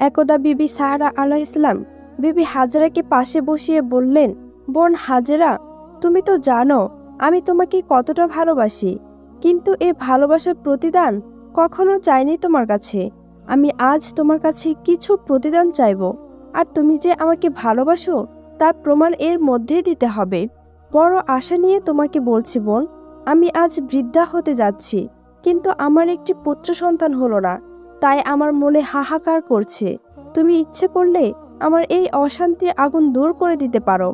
একদা বিবি সাহারা আলাইহিসসালাম বিবি হাজেরাকে পাশে বসিয়ে বললেন, বোন হাজেরা, তুমি তো জানো আমি তোমাকে কতটা ভালোবাসি, কিন্তু এ ভালোবাসার প্রতিদান কখনো চাইনি তোমার কাছে। আমি আজ তোমার কাছে কিছু প্রতিদান চাইব, আর তুমি যে আমাকে ভালোবাসো তার প্রমাণ এর মধ্যেই দিতে হবে। বড় আশা নিয়ে তোমাকে বলছি বোন, আমি আজ বৃদ্ধা হতে যাচ্ছি, কিন্তু আমার একটি পুত্র সন্তান হলো না, তাই আমার মনে হাহাকার করছে। তুমি ইচ্ছে করলে আমার এই অশান্তির আগুন দূর করে দিতে পারো।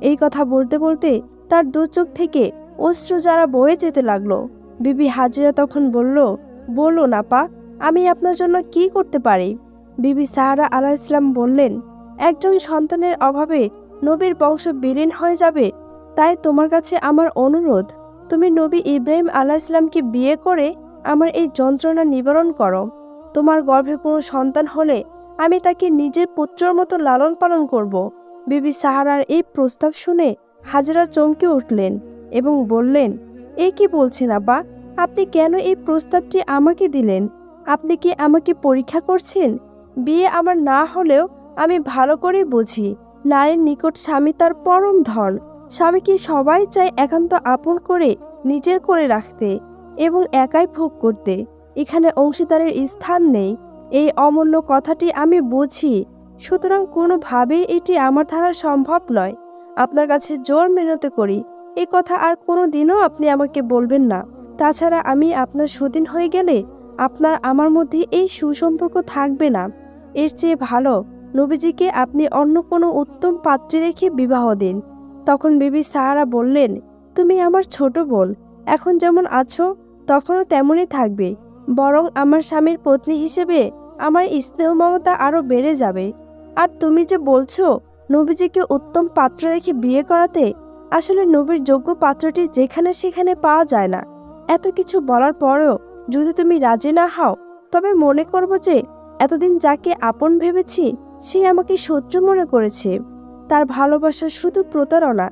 এই কথা বলতে বলতে তার দু চোখ থেকে অশ্রু যারা বয়ে যেতে লাগলো। বিবি হাজেরা তখন বলল, বলুন আপা, আমি আপনার জন্য কি করতে পারি? বিবি সাহারা আলাইহিসসালাম বললেন, একজন সন্তানের অভাবে নবীর বংশ বিলীন হয়ে যাবে, তাই তোমার কাছে আমার অনুরোধ, তুমি নবী ইব্রাহিম আলাইহিসসালামকে বিয়ে করে আমার এই যন্ত্রণা নিবারণ করো। তোমার গর্ভে কোনো সন্তান হলে আমি তাকে নিজের পুত্রের মতো লালন পালন করব। বিবি সাহারার এই প্রস্তাব শুনে হাজেরা চমকে উঠলেন এবং বললেন, এ কি বলছেন আব্বা? আপনি কেন এই প্রস্তাবটি আমাকে দিলেন? আপনি কি আমাকে পরীক্ষা করছেন? বিয়ে আমার না হলেও আমি ভালো করে বুঝি, নারীর নিকট স্বামী তার পরম ধন। স্বামীকে সবাই চায় একান্ত আপন করে নিজের করে রাখতে এবং একাই ভোগ করতে। এখানে অংশীদারের স্থান নেই, এই অমূল্য কথাটি আমি বুঝি। সুতরাং কোনোভাবেই এটি আমার দ্বারা সম্ভব নয়। আপনার কাছে জোর মিনতি করি, এই কথা আর কোনো দিনও আপনি আমাকে বলবেন না। তাছাড়া আমি আপনার সতীন হয়ে গেলে আপনার আমার মধ্যে এই সুসম্পর্ক থাকবে না। এর চেয়ে ভালো নবীজিকে আপনি অন্য কোনো উত্তম পাত্রী দেখে বিবাহ দিন। তখন বিবি সাহারা বললেন, তুমি আমার ছোট বোন, এখন যেমন আছো তখনও তেমনই থাকবে, বরং আমার স্বামীর পত্নী হিসেবে আমার স্নেহ মমতা আরও বেড়ে যাবে। আর তুমি যে বলছো নবীজিকে উত্তম পাত্র দেখে বিয়ে করাতে, আসলে নবীর যোগ্য পাত্রটি যেখানে সেখানে পাওয়া যায় না। এত কিছু বলার পরেও যদি তুমি রাজি না হও, তবে মনে করব যে এতদিন যাকে আপন ভেবেছি সে আমাকে শত্রু মনে করেছে। তার ভালোবাসা শুধু প্রতারণা।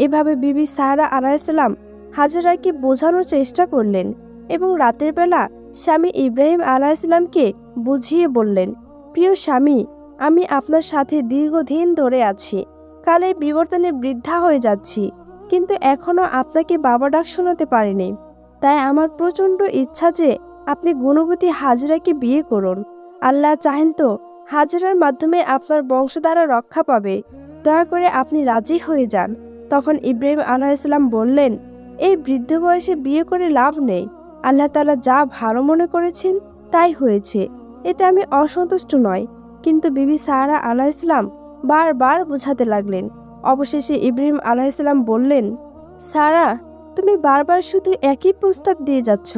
এভাবে বিবি সাহারা আলাইহিসসালাম হাজেরাকে বোঝানোর চেষ্টা করলেন এবং রাতের বেলা স্বামী ইব্রাহিম আলাইহিসসালামকে বুঝিয়ে বললেন, প্রিয় স্বামী, আমি আপনার সাথে দীর্ঘদিন ধরে আছি, কালের বিবর্তনে বৃদ্ধা হয়ে যাচ্ছি, কিন্তু এখনও আপনাকে বাবা ডাক শোনাতে পারিনি। তাই আমার প্রচণ্ড ইচ্ছা যে আপনি গুণবতী হাজেরাকে বিয়ে করুন। আল্লাহ চাহেন তো হাজেরার মাধ্যমে আপনার বংশধারা রক্ষা পাবে। দয়া করে আপনি রাজি হয়ে যান। তখন ইব্রাহিম আলাইহিসসালাম বললেন, এই বৃদ্ধ বয়সে বিয়ে করে লাভ নেই। আল্লাহ তাআলা যা ভালো মনে করেছেন তাই হয়েছে, এতে আমি অসন্তুষ্ট নয়। কিন্তু বিবি সাহারা আলাইহিসসালাম বারবার বোঝাতে লাগলেন। অবশেষে ইব্রাহিম আলাইহিসসালাম বললেন, সারা, তুমি বারবার শুধু একই প্রস্তাব দিয়ে যাচ্ছ।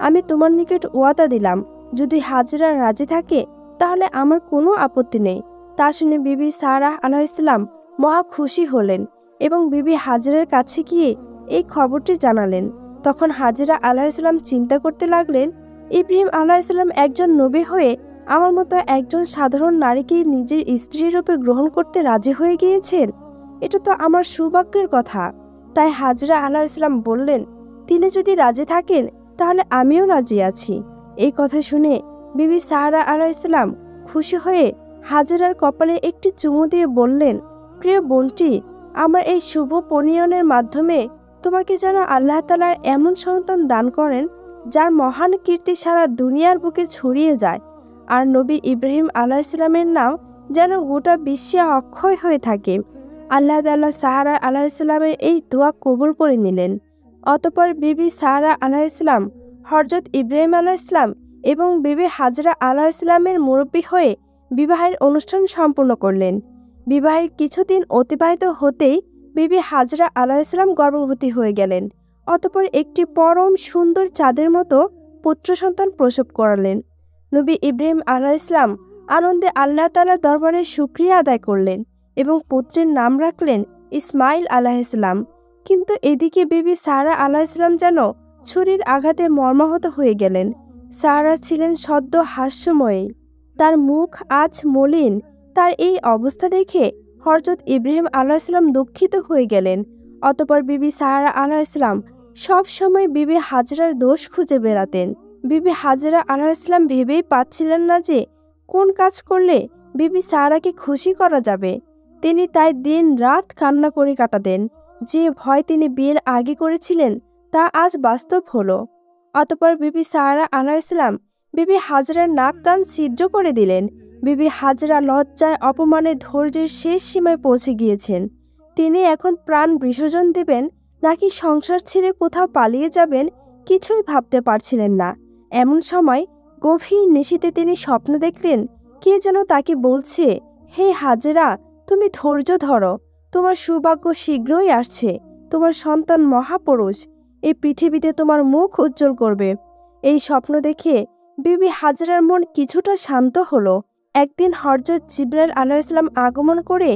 আমি তোমার নিকট ওয়াদা দিলাম, যদি হাজেরা রাজি থাকে তাহলে আমার কোনো আপত্তি নেই। তা শুনে বিবি সাহারা আলাইহিসসালাম মহা খুশি হলেন এবং বিবি হাজেরার কাছে গিয়ে এই খবরটি জানালেন। তখন হাজেরা আলাইহিসসালাম চিন্তা করতে লাগলেন, ইব্রাহিম আলাইহিসসালাম একজন নবী হয়ে আমার মতো একজন সাধারণ নারীকে নিজের স্ত্রী রূপে গ্রহণ করতে রাজি হয়ে গিয়েছেন। এটা তো আমার সৌভাগ্যের কথা। তাই হাজেরা আলাইহিসসালাম বললেন, তিনি যদি রাজি থাকেন তাহলে আমিও রাজি আছি। এই কথা শুনে বিবি সাহারা আলাইহিসসালাম খুশি হয়ে হাজেরার কপালে একটি চুমু দিয়ে বললেন, প্রিয় বোনটি, আমার এই শুভ পনিয়নের মাধ্যমে তোমাকে যেন আল্লাহ তাআলা এমন সন্তান দান করেন যার মহান কীর্তি সারা দুনিয়ার বুকে ছড়িয়ে যায়, আর নবী ইব্রাহিম আলাইহিসসালামের নাম যেন গোটা বিশ্বে অক্ষয় হয়ে থাকে। আল্লাহ তাআলা সাহারা আলাইহিসসালামের এই দোয়া কবুল করে নিলেন। অতঃপর বিবি সাহারা আলাইহিসসালাম হযরত ইব্রাহিম আলাইহিসসালাম এবং বিবি হাজেরা আলাইহিসসালামের মুরব্বী হয়ে বিবাহের অনুষ্ঠান সম্পূর্ণ করলেন। বিবাহের কিছুদিন অতিবাহিত হতেই বিবি হাজেরা আলাইহিসসালাম গর্ভবতী হয়ে গেলেন। অতঃপর একটি পরম সুন্দর চাঁদের মতো পুত্র সন্তান প্রসব করালেন। নবী ইব্রাহিম আলাইহিসসালাম আনন্দে আল্লাহ তাআলার দরবারে শুকরিয়া আদায় করলেন এবং পুত্রের নাম রাখলেন ইসমাইল আলাইহিসসালাম। কিন্তু এদিকে বিবি সাহারা আলাইহিসসালাম যেন ছুরির আঘাতে মর্মাহত হয়ে গেলেন। সাহারা ছিলেন সদ্য হাস্যময়ী, তার মুখ আজ মলিন। তার এই অবস্থা দেখে হযরত ইব্রাহিম আলাইহিসসালাম দুঃখিত হয়ে গেলেন। অতঃপর বিবি সাহারা আলাইহিসসালাম সব সময় বিবি হাজেরার দোষ খুঁজে বেড়াতেন। বিবি হাজেরা আলাইহিসসালাম ভেবেই পাচ্ছিলেন না যে কোন কাজ করলে বিবি সারাকে খুশি করা যাবে। তিনি তাই দিন রাত কান্না করে কাটাতেন। যে ভয় তিনি বিয়ের আগে করেছিলেন তা আজ বাস্তব হলো। অতপর বিবি সারা আলাইহিসসালাম বিবি হাজরার নাক কান ছিদ্র করে দিলেন। বিবি হাজরা লজ্জায় অপমানে ধৈর্যের শেষ সীমায় পৌঁছে গিয়েছেন। তিনি এখন প্রাণ বিসর্জন দেবেন নাকি সংসার ছেড়ে কোথাও পালিয়ে যাবেন কিছুই ভাবতে পারছিলেন না। এমন সময় গভীর নিশীথে তিনি স্বপ্ন দেখলেন কে যেন তাকে বলছে, হে হাজেরা, তুমি ধৈর্য ধরো, তোমার সৌভাগ্য শীঘ্রই আসছে। তোমার সন্তান মহাপুরুষ এই পৃথিবীতে তোমার মুখ উজ্জ্বল করবে। এই স্বপ্ন দেখে বিবি হাজরার মন কিছুটা শান্ত হলো। একদিন হযরত জিবরাইল আলাইহিসসালাম আগমন করে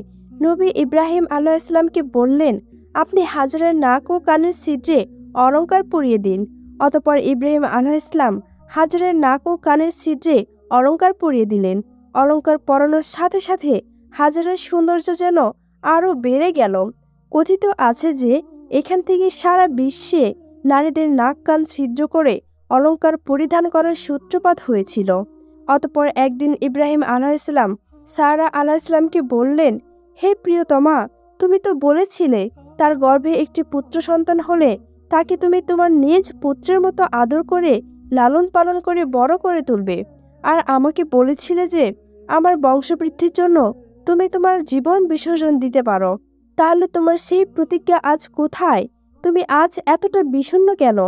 নবী ইব্রাহিম আলাইহিসসালামকে বললেন, আপনি হাজরার নাক ও কানের ছিদ্রে অলঙ্কার পরিয়ে দিন। অতপর ইব্রাহিম আলাইহিসসালাম হাজরার নাক ও কানের ছিদ্রে অলঙ্কার পরিয়ে দিলেন। অলঙ্কার পরানোর সাথে সাথে হাজরার সৌন্দর্য যেন আরও বেড়ে গেল। কথিত আছে যে এখান থেকে সারা বিশ্বে নারীদের নাক কান ছিদ্র করে অলঙ্কার পরিধান করার সূত্রপাত হয়েছিল। অতপর একদিন ইব্রাহিম আলাইহিসসালাম সারা আলাইহিসসালামকে বললেন, হে প্রিয়তমা, তুমি তো বলেছিলে তার গর্ভে একটি পুত্র সন্তান হলে তাকে তুমি তোমার নিজ পুত্রের মতো আদর করে লালন পালন করে বড় করে তুলবে। আর আমাকে বলেছিলে যে আমার বংশবৃদ্ধির জন্য তুমি তোমার জীবন বিসর্জন দিতে পারো। তাহলে তোমার সেই প্রতিজ্ঞা আজ কোথায়? তুমি আজ এতটা বিষণ্ণ কেন?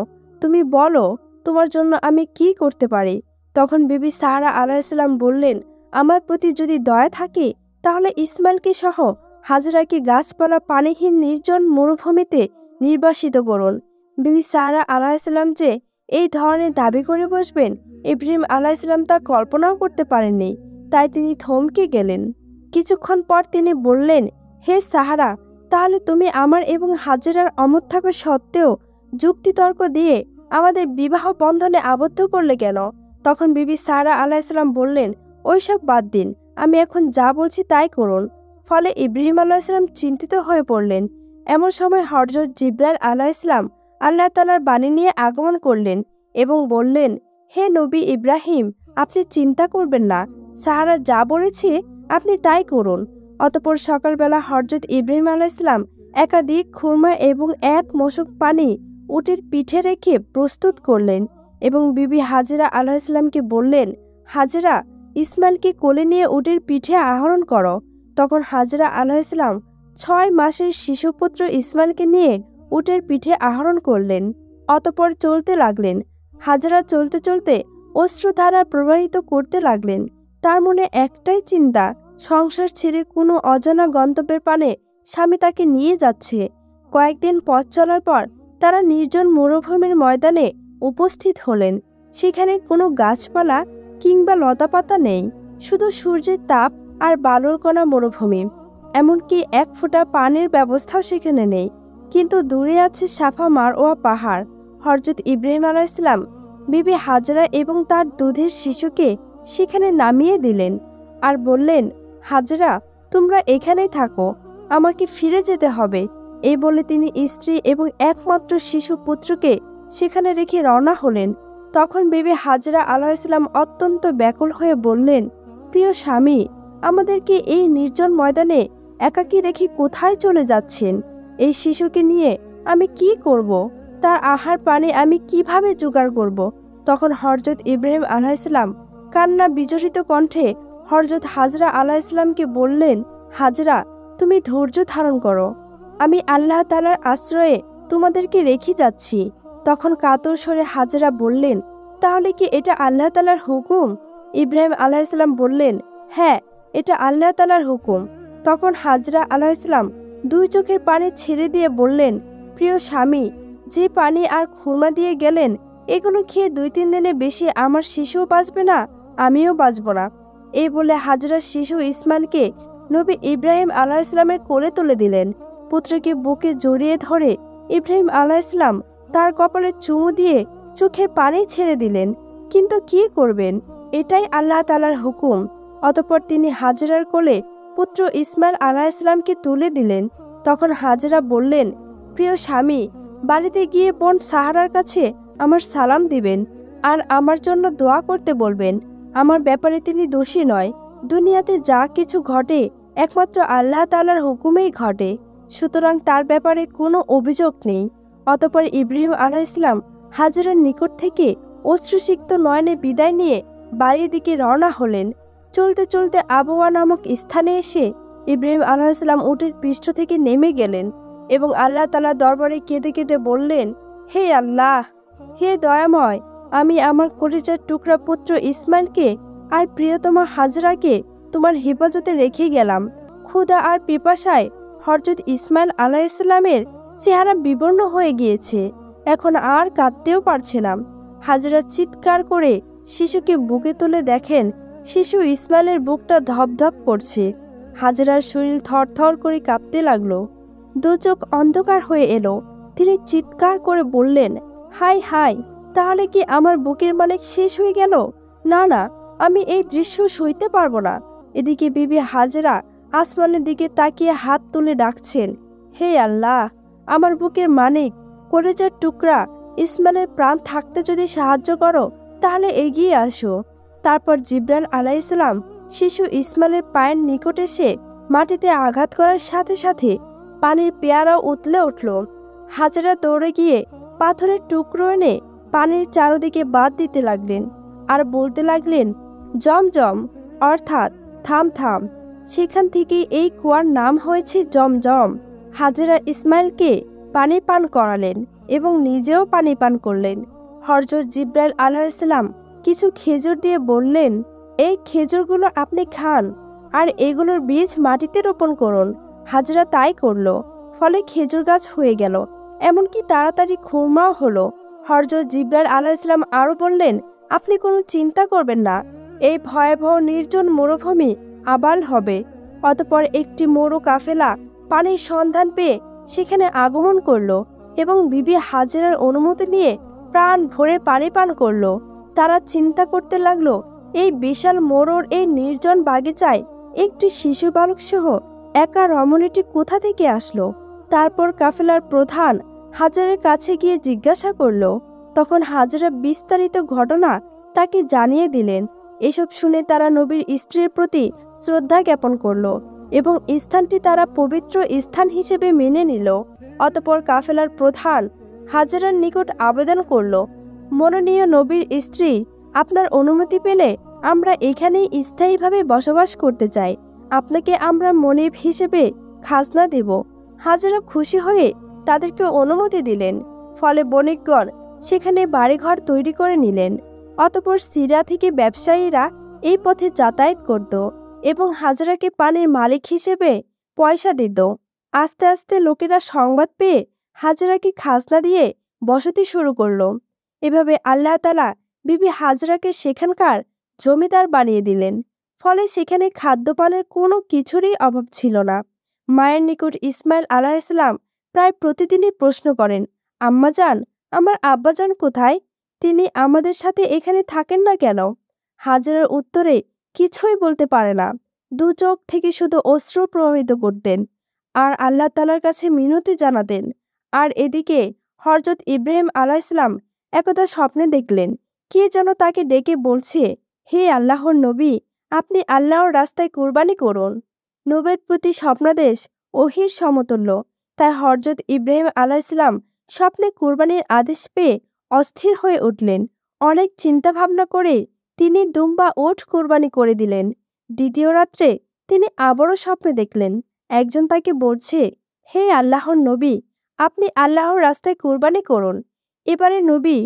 তুমি বলো, তোমার জন্য আমি কি করতে পারি? তখন বিবি সারা আলাইহিসসালাম বললেন, আমার প্রতি যদি দয়া থাকে তাহলে ইসমাইলকে সহ হাজরাকে গাছপালা পানিহীন নির্জন মরুভূমিতে নির্বাসিত করুন। বিবি সারা আলাইহিসসালাম যে এই ধরনের দাবি করে বসবেন ইব্রাহিম আলাইহিসসালাম তা কল্পনাও করতে পারেননি। তাই তিনি থমকে গেলেন। কিছুক্ষণ পর তিনি বললেন, হে সাহারা, তাহলে তুমি আমার এবং হাজেরার অমত থাকা সত্ত্বেও যুক্তিতর্ক দিয়ে আমাদের বিবাহ বন্ধনে আবদ্ধ করলে কেন? তখন বিবি সারা আলাইহিসসালাম বললেন, ওইসব বাদ দিন, আমি এখন যা বলছি তাই করুন। ফলে ইব্রাহিম আলাইহিসসালাম চিন্তিত হয়ে পড়লেন। এমন সময় হযরত জিবরাইল আলাইহিসসালাম আল্লাহ তাআলার বাণী নিয়ে আগমন করলেন এবং বললেন, হে নবী ইব্রাহিম, আপনি চিন্তা করবেন না, সাহারা যা বলেছে আপনি তাই করুন। অতপর সকালবেলা হযরত ইব্রাহিম আলাইহিসসালাম একাধিক খুরমা এবং এক মশক পানি উটের পিঠে রেখে প্রস্তুত করলেন এবং বিবি হাজেরা আলাইহিসসালামকে বললেন, হাজেরা, ইসমাইলকে কোলে নিয়ে উটের পিঠে আরোহণ করো। তখন হাজেরা আলাইহিসসালাম 6 মাসের শিশুপুত্র ইসমাইলকে নিয়ে উটের পিঠে আরোহণ করলেন। অতপর চলতে লাগলেন। হাজেরা চলতে চলতে অশ্রুধারা প্রবাহিত করতে লাগলেন। তার মনে একটাই চিন্তা, সংসার ছেড়ে কোনো অজানা গন্তব্যের পানে স্বামী তাকে নিয়ে যাচ্ছে। কয়েকদিন পথ চলার পর তারা নির্জন মরুভূমির ময়দানে উপস্থিত হলেন। সেখানে কোনো গাছপালা কিংবা লতাপাতা নেই, শুধু সূর্যের তাপ আর বালুর কণা মরুভূমি। এমনকি এক ফোঁটা পানির ব্যবস্থাও সেখানে নেই। কিন্তু দূরে আছে সাফা মারওয়া পাহাড়। হযরত ইব্রাহিম আলাইহিসসালাম বিবি হাজরা এবং তার দুধের শিশুকে সেখানে নামিয়ে দিলেন আর বললেন, হাজরা, তোমরা এখানেই থাকো, আমাকে ফিরে যেতে হবে। এই বলে তিনি স্ত্রী এবং একমাত্র শিশু পুত্রকে সেখানে রেখে রওনা হলেন। তখন বিবি হাজরা আলাইহিসসালাম অত্যন্ত ব্যাকুল হয়ে বললেন, প্রিয় স্বামী, আমাদেরকে এই নির্জন ময়দানে একাকী রেখে কোথায় চলে যাচ্ছেন? এই শিশুকে নিয়ে আমি কি করব? তার আহার পানি আমি কিভাবে জোগাড় করব? তখন হযরত ইব্রাহিম আলাইহিসসালাম কান্না বিজড়িত কণ্ঠে হযরত হাজরা আলাইহিসসালামকে বললেন, হাজরা, তুমি ধৈর্য ধারণ করো, আমি আল্লাহ তাআলার আশ্রয়ে তোমাদেরকে রেখে যাচ্ছি। তখন কাতর স্বরে হাজরা বললেন, তাহলে কি এটা আল্লাহ তাআলার হুকুম? ইব্রাহিম আলাইহিসসালাম বললেন, হ্যাঁ, এটা আল্লাহ তাআলার হুকুম। তখন হাজরা আলাইহিসসালাম 2 চোখের পানি ছেড়ে দিয়ে বললেন, প্রিয় স্বামী, যে পানি আর খুরমা দিয়ে গেলেন এগুলো খেয়ে 2-3 দিনে বেশি আমার শিশুও বাঁচবে না, আমিও বাঁচব না। এই বলে হাজরা শিশু ইসমাইলকে নবী ইব্রাহিম আলাইহিসসালামের কোলে তুলে দিলেন। পুত্রকে বুকে জড়িয়ে ধরে ইব্রাহিম আলাইহিসসালাম তার কপালে চুমু দিয়ে চোখের পানি ছেড়ে দিলেন। কিন্তু কি করবেন, এটাই আল্লাহ তাআলার হুকুম। অতঃপর তিনি হাজরার কোলে পুত্র ইসমাইল আলাইহিসসালামকে তুলে দিলেন। তখন হাজরা বললেন, প্রিয় স্বামী, বাড়িতে গিয়ে বোন সাহারার কাছে আমার সালাম দিবেন আর আমার জন্য দোয়া করতে বলবেন। আমার ব্যাপারে তিনি দোষী নয়, দুনিয়াতে যা কিছু ঘটে একমাত্র আল্লাহ তাআলার হুকুমেই ঘটে, সুতরাং তার ব্যাপারে কোনো অভিযোগ নেই। অতঃপর ইব্রাহিম আলাইহিসসালাম হাজেরার নিকট থেকে অশ্রুসিক্ত নয়নে বিদায় নিয়ে বাড়ির দিকে রওনা হলেন। চলতে চলতে আবওয়া নামক স্থানে এসে ইব্রাহিম আলাইহিসসালাম উটের পৃষ্ঠ থেকে নেমে গেলেন এবং আল্লাহ তাআলার দরবারে কেঁদে কেঁদে বললেন, হে আল্লাহ, হে দয়াময়, আমি আমার কলিজার টুকরা পুত্র ইসমাইলকে আর প্রিয়তমা হাজরাকে তোমার হেফাজতে রেখে গেলাম। ক্ষুধা আর পিপাসায় হযরত ইসমাইল আলাইহিসসালামের চেহারা বিবর্ণ হয়ে গিয়েছে, এখন আর কাঁদতেও পারছে না। হাজরা চিৎকার করে শিশুকে বুকে তুলে দেখেন শিশু ইসমাইলের বুকটা ধপধপ করছে। হাজরার শরীর থরথর করে কাঁপতে লাগলো, দু চোখ অন্ধকার হয়ে এলো। তিনি চিৎকার করে বললেন, হায় হায়, তাহলে কি আমার বুকের মালিক শেষ হয়ে গেল? না না, আমি এই দৃশ্য সইতে পারবো না। এদিকে বিবি হাজরা আসমানের দিকে তাকিয়ে হাত তুলে ডাকছেন, হে আল্লাহ, আমার বুকের মানিক, কলেজার টুকরা ইসমাইলের প্রাণ থাকতে যদি সাহায্য করো তাহলে এগিয়ে আসো। তারপর জিবরাইল আলাইহিসসালাম শিশু ইসমাইলের পায়ের নিকট এসে মাটিতে আঘাত করার সাথে সাথে পানির পেয়ারাও উতলে উঠল। হাজরা দৌড়ে গিয়ে পাথরের টুকরো এনে পানির চারদিকে বাদ দিতে লাগলেন আর বলতে লাগলেন, জমজম, অর্থাৎ থাম থাম। সেখান থেকেই এই কুয়ার নাম হয়েছে জমজম। হাজরা ইসমাইলকে পানি পান করালেন এবং নিজেও পানি পান করলেন। হযরত জিবরাইল আলাইহিসসালাম কিছু খেজুর দিয়ে বললেন, এই খেজুরগুলো আপনি খান আর এগুলোর বীজ মাটিতে রোপণ করুন। হাজরা তাই করল, ফলে খেজুর গাছ হয়ে গেল, এমনকি তাড়াতাড়ি খুরমাও হলো। হযরত জিবরাইল আলাইহিসসালাম আরও বললেন, আপনি কোনো চিন্তা করবেন না, এই ভয়াবহ নির্জন মরুভূমি আবাল হবে। অতঃপর একটি মরু কাফেলা পানির সন্ধান পেয়ে সেখানে আগমন করল এবং বিবি হাজেরার অনুমতি নিয়ে প্রাণ ভরে পানি পান করল। তারা চিন্তা করতে লাগলো, এই বিশাল মরুর এই নির্জন বাগিচায় একটি শিশু বালক সহ একা রমণীটি কোথা থেকে আসলো? তারপর কাফেলার প্রধান হাজেরার কাছে গিয়ে জিজ্ঞাসা করল। তখন হাজেরা বিস্তারিত ঘটনা তাকে জানিয়ে দিলেন। এসব শুনে তারা নবীর স্ত্রীর প্রতি শ্রদ্ধা জ্ঞাপন করল এবং স্থানটি তারা পবিত্র স্থান হিসেবে মেনে নিল। অতঃপর কাফেলার প্রধান হাজেরার নিকট আবেদন করল, মনোনীয় নবীর স্ত্রী, আপনার অনুমতি পেলে আমরা এখানেই স্থায়ীভাবে বসবাস করতে চাই। আপনাকে আমরা মনিব হিসেবে খাজনা দেব। হাজেরা খুশি হয়ে তাদেরকে অনুমতি দিলেন। ফলে বণিকগণ সেখানে বাড়িঘর তৈরি করে নিলেন। অতঃপর সিরিয়া থেকে ব্যবসায়ীরা এই পথে যাতায়াত করত এবং হাজরাকে পানির মালিক হিসেবে পয়সা দিত। আস্তে আস্তে লোকেরা সংবাদ পেয়ে হাজরাকে খাজনা দিয়ে বসতি শুরু করল। এভাবে আল্লাহ তাআলা বিবি হাজরাকে সেখানকার জমিদার বানিয়ে দিলেন। ফলে সেখানে খাদ্যপানের কোনো কিছুরই অভাব ছিল না। মায়ের নিকট ইসমাইল আলাইহিসসালাম প্রায় প্রতিদিনই প্রশ্ন করেন, আম্মাজান, আমার আব্বাজান কোথায়? তিনি আমাদের সাথে এখানে থাকেন না কেন? হাজেরার উত্তরে কিছুই বলতে পারে না, দু চোখ থেকে শুধু অশ্রু প্রবাহিত করতেন আর আল্লাহ তাআলার কাছে মিনতি জানাতেন। আর এদিকে হযরত ইব্রাহিম আলাইহিসসালাম একদা স্বপ্নে দেখলেন, কে যেন তাকে ডেকে বলছে, হে আল্লাহর নবী, আপনি আল্লাহর রাস্তায় কুরবানি করুন। নবীর প্রতি স্বপ্নাদেশ ওহীর সমতুল্য। তাই হযরত ইব্রাহিম আলাইহিসসালাম স্বপ্নে কুরবানির আদেশ পেয়ে অস্থির হয়ে উঠলেন। অনেক চিন্তা ভাবনা করে তিনি দুম্বা উট কুরবানি করে দিলেন। দ্বিতীয় রাত্রে তিনি আবারও স্বপ্নে দেখলেন, একজন তাকে বলছে, হে আল্লাহর নবী, আপনি আল্লাহর রাস্তায় কুরবানি করুন। এবারে নবী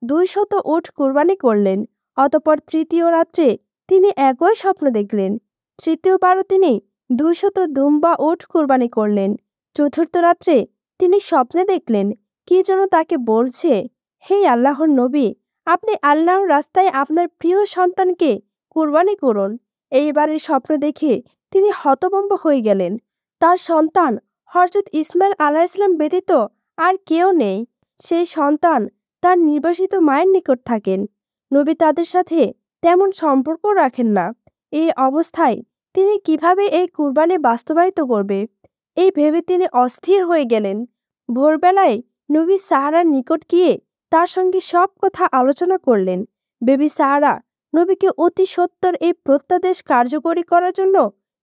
200 উট কুরবানি করলেন। অতঃপর তৃতীয় রাত্রে তিনি একই স্বপ্ন দেখলেন। তৃতীয়বারও তিনি 200 দুম্বা উট কুরবানি করলেন। চতুর্থ রাত্রে তিনি স্বপ্নে দেখলেন, কে যেন তাকে বলছে, হে আল্লাহর নবী, আপনি আল্লাহর রাস্তায় আপনার প্রিয় সন্তানকে কুরবানি করুন। এইবারের স্বপ্ন দেখে তিনি হতভম্ব হয়ে গেলেন। তার সন্তান হযরত ইসমাইল আলাইহিসসালাম ব্যতীত আর কেউ নেই। সেই সন্তান তার নির্বাসিত মায়ের নিকট থাকেন। নবী তাদের সাথে তেমন সম্পর্ক রাখেন না। এই অবস্থায় তিনি কিভাবে এই কুরবানি বাস্তবায়িত করবে, এই ভেবে তিনি অস্থির হয়ে গেলেন। ভোরবেলায় নবী সাহারার নিকট গিয়ে তার সঙ্গে সব কথা আলোচনা করলেন। বেবি সাহারা নবীকে অতি সত্বর এই প্রত্যাদেশ কার্যকরী করার জন্য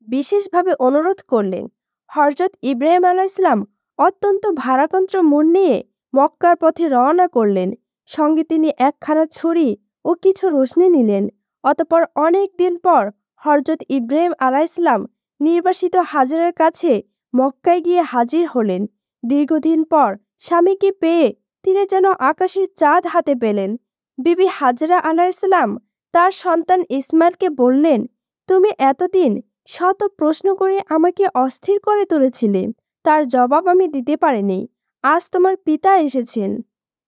বিশেষভাবে অনুরোধ করলেন। হযরত ইব্রাহিম আলাইহিসসালাম অত্যন্ত ভারাক্রান্ত মন নিয়ে মক্কার পথে রওনা করলেন। সঙ্গে তিনি একখানা ছুরি ও কিছু রশনি নিলেন। অতঃপর অনেক দিন পর হযরত ইব্রাহিম আলাইহিসসালাম নির্বাসিত হাজেরার কাছে মক্কায় গিয়ে হাজির হলেন। দীর্ঘদিন পর স্বামীকে পেয়ে তিনি যেন আকাশের চাঁদ হাতে পেলেন। বিবি হাজেরা আলাইহিসসালাম তার সন্তান ইসমাইলকে বললেন, তুমি এতদিন শত প্রশ্ন করে আমাকে অস্থির করে তুলেছিলে, তার জবাব আমি দিতে পারিনি। আজ তোমার পিতা এসেছেন,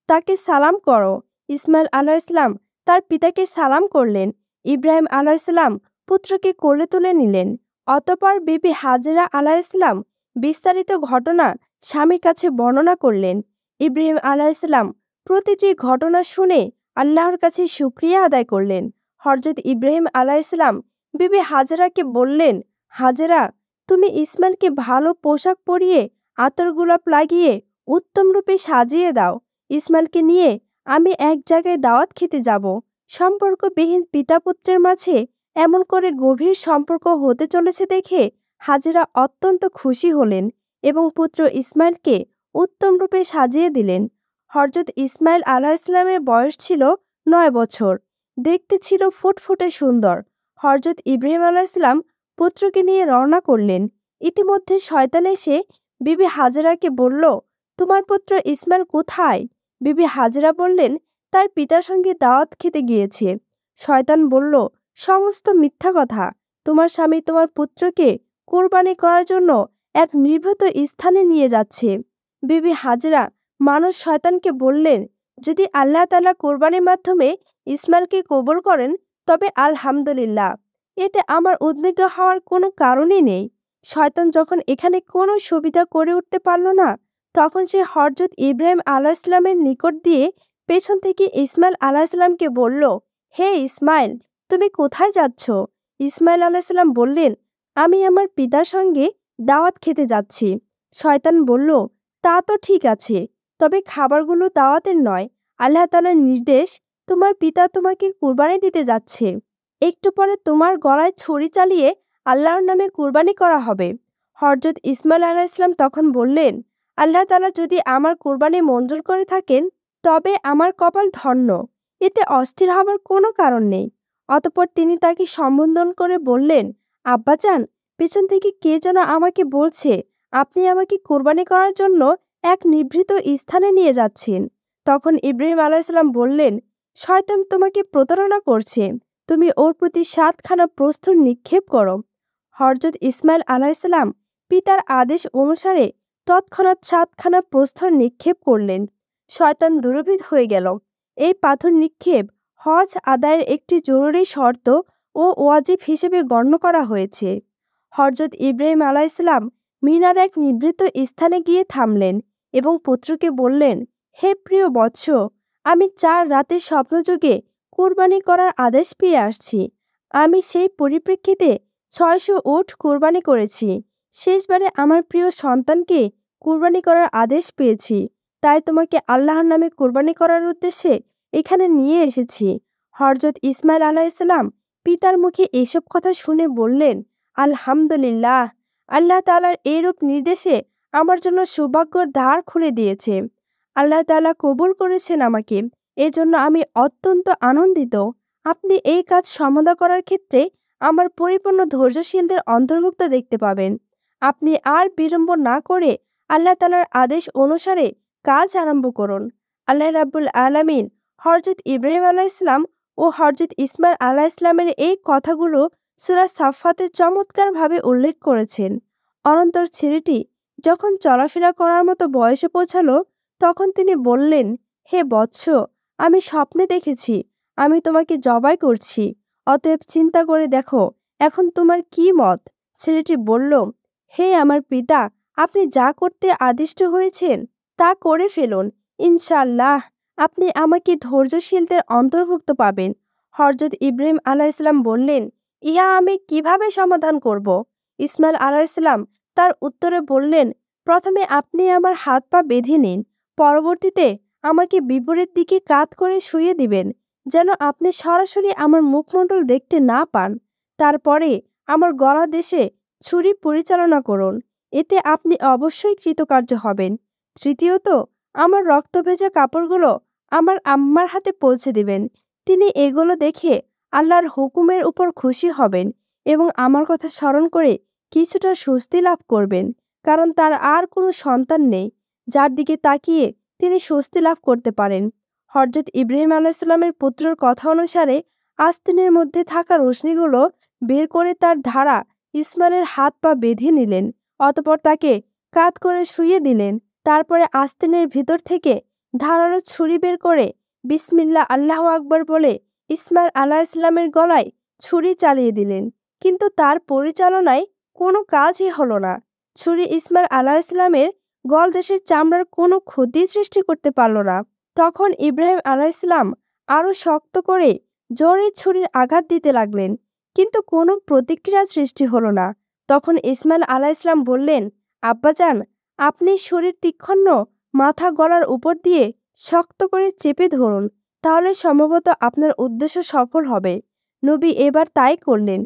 তাকে সালাম করো। ইসমাইল আলাইহিসসালাম তার পিতাকে সালাম করলেন। ইব্রাহিম আলাইহিসসালাম পুত্রকে কোলে তুলে নিলেন। অতঃপর বিবি হাজেরা আলাইহিসসালাম বিস্তারিত ঘটনা স্বামীর কাছে বর্ণনা করলেন। ইব্রাহিম আলাইহিসসালাম প্রতিটি ঘটনা শুনে আল্লাহর কাছে শুকরিয়া আদায় করলেন। হযরত ইব্রাহিম আলাইহিসসালাম বিবি হাজেরাকে বললেন, হাজেরা, তুমি ইসমাইলকে ভালো পোশাক পরিয়ে আতর গোলাপ লাগিয়ে উত্তম রূপে সাজিয়ে দাও। ইসমাইলকে নিয়ে আমি এক জায়গায় দাওয়াত খেতে যাব। সম্পর্কবিহীন পিতা পুত্রের মাঝে এমন করে গভীর সম্পর্ক হতে চলেছে দেখে হাজেরা অত্যন্ত খুশি হলেন এবং পুত্র ইসমাইলকে উত্তম রূপে সাজিয়ে দিলেন। হযরত ইসমাইল আলাইহিসসালামের বয়স ছিল 9 বছর। দেখতে ছিল ফুটফুটে সুন্দর। হযরত ইব্রাহিম আলাইহিসসালাম পুত্রকে নিয়ে রওনা করলেন। ইতিমধ্যে শয়তান এসে বিবি হাজেরাকে বলল, তোমার পুত্র ইসমাইল কোথায়? বিবি হাজেরা বললেন, তার পিতার সঙ্গে দাওয়াত খেতে গিয়েছে। শয়তান বলল, সমস্ত মিথ্যা কথা। তোমার স্বামী তোমার পুত্রকে কোরবানি করার জন্য এক নিভৃত স্থানে নিয়ে যাচ্ছে। বিবি হাজেরা মানুষ শয়তানকে বললেন, যদি আল্লাহ তাআলা কোরবানির মাধ্যমে ইসমাইলকে কবুল করেন তবে আলহামদুলিল্লাহ, এতে আমার উদ্বিগ্ন হওয়ার কোনো কারণই নেই। শয়তান যখন এখানে কোনো সুবিধা করে উঠতে পারল না, তখন সে হযরত ইব্রাহিম আলাইহিসসালামের নিকট দিয়ে পেছন থেকে ইসমাইল আলাইহিসসালামকে বলল, হে ইসমাইল, তুমি কোথায় যাচ্ছ? ইসমাইল আলাইহিসসালাম বললেন, আমি আমার পিতার সঙ্গে দাওয়াত খেতে যাচ্ছি। শয়তান বলল, তা তো ঠিক আছে, তবে খাবারগুলো দাওয়াতের নয়। আল্লাহ তাআলার নির্দেশ, তোমার পিতা তোমাকে কুরবানি দিতে যাচ্ছে। একটু পরে তোমার গলায় ছুরি চালিয়ে আল্লাহর নামে কুরবানি করা হবে। হযরত ইসমাইল আলাইহিসসালাম তখন বললেন, আল্লাহ তাআলা যদি আমার কুরবানি মঞ্জুর করে থাকেন তবে আমার কপাল ধন্য, এতে অস্থির হবার কোনো কারণ নেই। অতঃপর তিনি তাকে সম্বোধন করে বললেন, আব্বাজান, পেছন থেকে কে যেন আমাকে বলছে আপনি আমাকে কুরবানি করার জন্য এক নিভৃত স্থানে নিয়ে যাচ্ছেন। তখন ইব্রাহিম আলাইহিসসালাম বললেন, শয়তান তোমাকে প্রতারণা করছে, তুমি ওর প্রতি 7খানা প্রস্তর নিক্ষেপ করো। হযরত ইসমাইল আলাইহিসসালাম পিতার আদেশ অনুসারে তৎক্ষণাৎ 7খানা প্রস্তর নিক্ষেপ করলেন। শয়তান দুরভিত হয়ে গেল। এই পাথর নিক্ষেপ হজ আদায়ের একটি জরুরি শর্ত ও ওয়াজিব হিসেবে গণ্য করা হয়েছে। হযরত ইব্রাহিম আলাইহিসসালাম মিনার এক নিভৃত স্থানে গিয়ে থামলেন এবং পুত্রকে বললেন, হে প্রিয় বৎস, আমি 4 রাতের স্বপ্নযোগে কুরবানি করার আদেশ পেয়ে আসছি। আমি সেই পরিপ্রেক্ষিতে 600 উট কুরবানি করেছি। শেষবারে আমার প্রিয় সন্তানকে কুরবানি করার আদেশ পেয়েছি, তাই তোমাকে আল্লাহর নামে কুরবানি করার উদ্দেশ্যে এখানে নিয়ে এসেছি। হযরত ইসমাইল আলাইহিসসালাম পিতার মুখে এসব কথা শুনে বললেন, আলহামদুলিল্লাহ, আল্লাহ তাআলার এইরূপ নির্দেশে আমার জন্য সৌভাগ্যের দ্বার খুলে দিয়েছে। আল্লাহ তাআলা কবুল করেছেন আমাকে, এজন্য আমি অত্যন্ত আনন্দিত। আপনি এই কাজ সমাধা করার ক্ষেত্রে আমার পরিপূর্ণ ধৈর্যশীলদের অন্তর্ভুক্ত দেখতে পাবেন। আপনি আর বিলম্ব না করে আল্লাহ তাআলার আদেশ অনুসারে কাজ আরম্ভ করুন। আল্লাহ রাব্বুল আলামিন হযরত ইব্রাহিম আলাইহিসসালাম ও হযরত ইসমাইল আলাইহিসসালামের এই কথাগুলো সূরা সাফফাতে চমৎকারভাবে উল্লেখ করেছেন। অনন্তর ছেলেটি যখন চলাফেরা করার মতো বয়সে পৌঁছালো, তখন তিনি বললেন, হে বৎস, আমি স্বপ্নে দেখেছি আমি তোমাকে জবাই করছি, অতএব চিন্তা করে দেখো এখন তোমার কি মত? ছেলেটি বলল, হে আমার পিতা, আপনি যা করতে আদিষ্ট হয়েছেন তা করে ফেলুন। ইনশাআল্লাহ আপনি আমাকে ধৈর্যশীলদের অন্তর্ভুক্ত পাবেন। হযরত ইব্রাহিম আলাইহিসসালাম বললেন, ইহা আমি কিভাবে সমাধান করব? ইসমাইল আলাইহিসসালাম তার উত্তরে বললেন, প্রথমে আপনি আমার হাত পা বেঁধে নিন, পরবর্তীতে আমাকে বিপরীত দিকে কাত করে শুইয়ে দিবেন, যেন আপনি সরাসরি আমার মুখমণ্ডল দেখতে না পান। তারপরে আমার গলা দেশে ছুরি পরিচালনা করুন, এতে আপনি অবশ্যই কৃতকার্য হবেন। তৃতীয়ত, আমার রক্তভেজা কাপড়গুলো আমার আম্মার হাতে পৌঁছে দিবেন। তিনি এগুলো দেখে আল্লাহর হুকুমের উপর খুশি হবেন এবং আমার কথা স্মরণ করে কিছুটা স্বস্তি লাভ করবেন, কারণ তার আর কোনো সন্তান নেই যার দিকে তাকিয়ে তিনি স্বস্তি লাভ করতে পারেন। হযরত ইব্রাহিম আলাইহিসসালামের পুত্রর কথা অনুসারে আস্তিনের মধ্যে থাকা রশ্মিগুলো বের করে তার ধারা ইসমাইলের হাত পা বেঁধে নিলেন। অতঃপর তাকে কাত করে শুইয়ে দিলেন। তারপরে আস্তিনের ভিতর থেকে ধারালো ছুরি বের করে বিসমিল্লাহ আল্লাহু আকবার বলে ইসমাইল আলাইহিসসালামের গলায় ছুরি চালিয়ে দিলেন। কিন্তু তার পরিচালনায় কোনো কাজই হলো না। ছুরি ইসমাইল আলাইহিসসালামের গলদেশের চামড়ার কোনো ক্ষতি সৃষ্টি করতে পারল না। তখন ইব্রাহিম আলাইহিসসালাম আরও শক্ত করে জোরে ছুরির আঘাত দিতে লাগলেন, কিন্তু কোনো প্রতিক্রিয়া সৃষ্টি হলো না। তখন ইসমাইল আলাইহিসসালাম বললেন, আব্বাজান, আপনি ছুরির তীক্ষ্ণ মাথা গলার উপর দিয়ে শক্ত করে চেপে ধরুন, তাহলে সম্ভবত আপনার উদ্দেশ্য সফল হবে। নবী এবার তাই করলেন,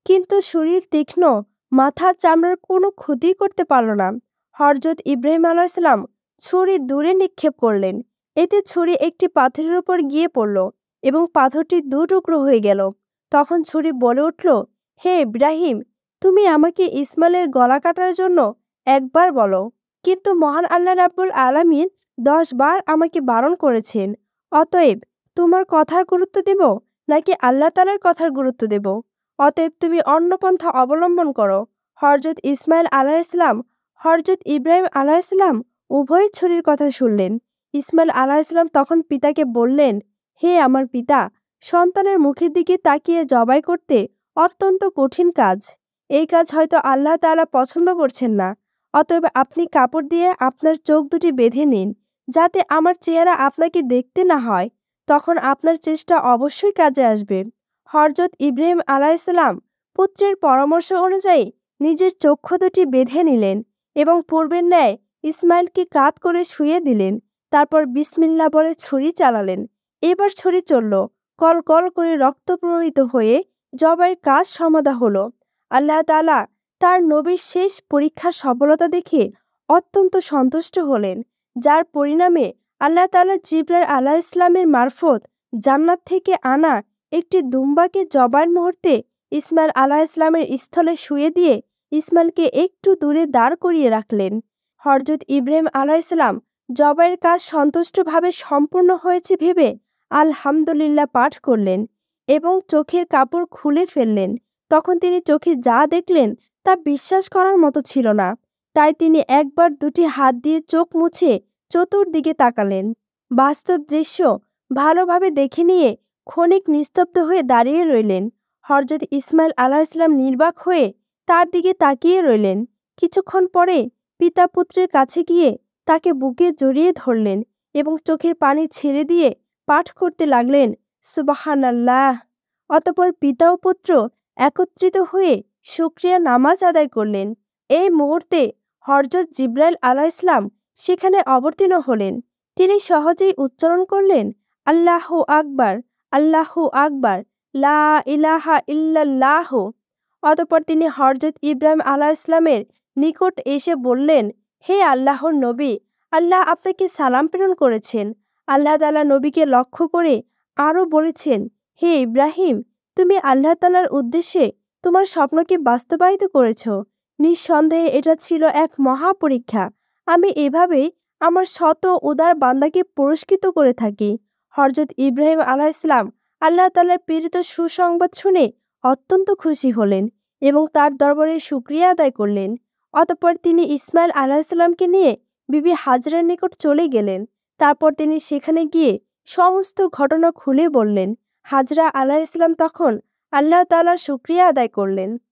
কিন্তু ছুরির তীক্ষ্ণ মাথা চামড়ার কোনো ক্ষতি করতে পারল না। হযরত ইব্রাহিম আলাইহিসসালাম ছুরি দূরে নিক্ষেপ করলেন। এতে ছুরি একটি পাথরের উপর গিয়ে পড়ল এবং পাথরটি দু টুকরো হয়ে গেল। তখন ছুরি বলে উঠল, হে ইব্রাহিম, তুমি আমাকে ইসমাইলের গলা কাটার জন্য একবার বলো, কিন্তু মহান আল্লাহ রাব্বুল আলামিন 10 বার আমাকে বারণ করেছেন। অতএব তোমার কথার গুরুত্ব দেব নাকি আল্লাহ তাআলার কথার গুরুত্ব দেব? অতএব তুমি অন্য পন্থা অবলম্বন করো। হযরত ইসমাইল আলাইহিসসালাম, হযরত ইব্রাহিম আলাইহিসসালাম উভয়ই ছুরির কথা শুনলেন। ইসমাইল আলাইহিসসালাম তখন পিতাকে বললেন, হে আমার পিতা, সন্তানের মুখের দিকে তাকিয়ে জবাই করতে অত্যন্ত কঠিন কাজ। এই কাজ হয়তো আল্লাহ তাআলা পছন্দ করছেন না। অতএব আপনি কাপড় দিয়ে আপনার চোখ দুটি বেঁধে নিন, যাতে আমার চেহারা আপনাকে দেখতে না হয়। তখন আপনার চেষ্টা অবশ্যই কাজে আসবে। হযরত ইব্রাহিম আলাইহিসসালাম পুত্রের পরামর্শ অনুযায়ী নিজের চক্ষু দুটি বেঁধে নিলেন এবং পূর্বের ন্যায় ইসমাইলকে কাত করে শুইয়ে দিলেন। তারপর বিসমিল্লাহ বলে ছুরি চালালেন। এবার ছুরি চলল, কল কল করে রক্ত প্রবাহিত হয়ে জবাইয়ের কাজ সমাধা হলো। আল্লাহ তাআলা তার নবীর শেষ পরীক্ষার সফলতা দেখে অত্যন্ত সন্তুষ্ট হলেন, যার পরিণামে আল্লাহ তাআলা জিবরাইল আলাইহিসসালামের মারফত জান্নাত থেকে আনা একটি দুম্বাকে জবাইয়ের মুহূর্তে ইসমাইল আলাইহিসসালামের স্থলে শুয়ে দিয়ে ইসমাইলকে একটু দূরে দাঁড় করিয়ে রাখলেন। হযরত ইব্রাহিম আলাইহিসসালাম জবাইয়ের কাজ সন্তুষ্টভাবে সম্পূর্ণ হয়েছে ভেবে আলহামদুলিল্লাহ পাঠ করলেন এবং চোখের কাপড় খুলে ফেললেন। তখন তিনি চোখে যা দেখলেন তা বিশ্বাস করার মতো ছিল না। তাই তিনি একবার দুটি হাত দিয়ে চোখ মুছে চতুর্দিকে তাকালেন। বাস্তব দৃশ্য ভালোভাবে দেখে নিয়ে ক্ষণিক নিস্তব্ধ হয়ে দাঁড়িয়ে রইলেন। হযরত ইসমাইল আলাইহিসসালাম নির্বাক হয়ে তার দিকে তাকিয়ে রইলেন। কিছুক্ষণ পরে পিতা পুত্রের কাছে গিয়ে তাকে বুকে জড়িয়ে ধরলেন এবং চোখের পানি ছেড়ে দিয়ে পাঠ করতে লাগলেন, সুবহানাল্লাহ। অতঃপর পিতা ও পুত্র একত্রিত হয়ে শুকরিয়া নামাজ আদায় করলেন। এই মুহূর্তে হযরত জিবরাইল আলাইহিসসালাম সেখানে অবতীর্ণ হলেন। তিনি সহজেই উচ্চারণ করলেন, আল্লাহু আকবার, আল্লাহু আকবার, লা ইলাহা ইল্লাল্লাহ। অতঃপর তিনি হযরত ইব্রাহিম আলাইহিসসালামের নিকট এসে বললেন, হে আল্লাহর নবী, আল্লাহ আপনাকে সালাম প্রেরণ করেছেন। আল্লাহ তাআলা নবীকে লক্ষ্য করে আরও বলেছেন, হে ইব্রাহিম, তুমি আল্লাহ তাআলার উদ্দেশ্যে তোমার স্বপ্নকে বাস্তবায়িত করেছ। নিঃসন্দেহে এটা ছিল এক মহা পরীক্ষা। আমি এভাবেই আমার শত উদার বান্দাকে পুরস্কৃত করে থাকি। হযরত ইব্রাহিম আলাইহিসসালাম আল্লাহ তাআলার প্রেরিত সুসংবাদ শুনে অত্যন্ত খুশি হলেন এবং তার দরবারে শুকরিয়া আদায় করলেন। অতঃপর তিনি ইসমাইল আলাইহিসসালামকে নিয়ে বিবি হাজরার নিকট চলে গেলেন। তারপর তিনি সেখানে গিয়ে সমস্ত ঘটনা খুলে বললেন। হাজরা আলাইহিসসালাম তখন আল্লাহ তাআলার শুকরিয়া আদায় করলেন।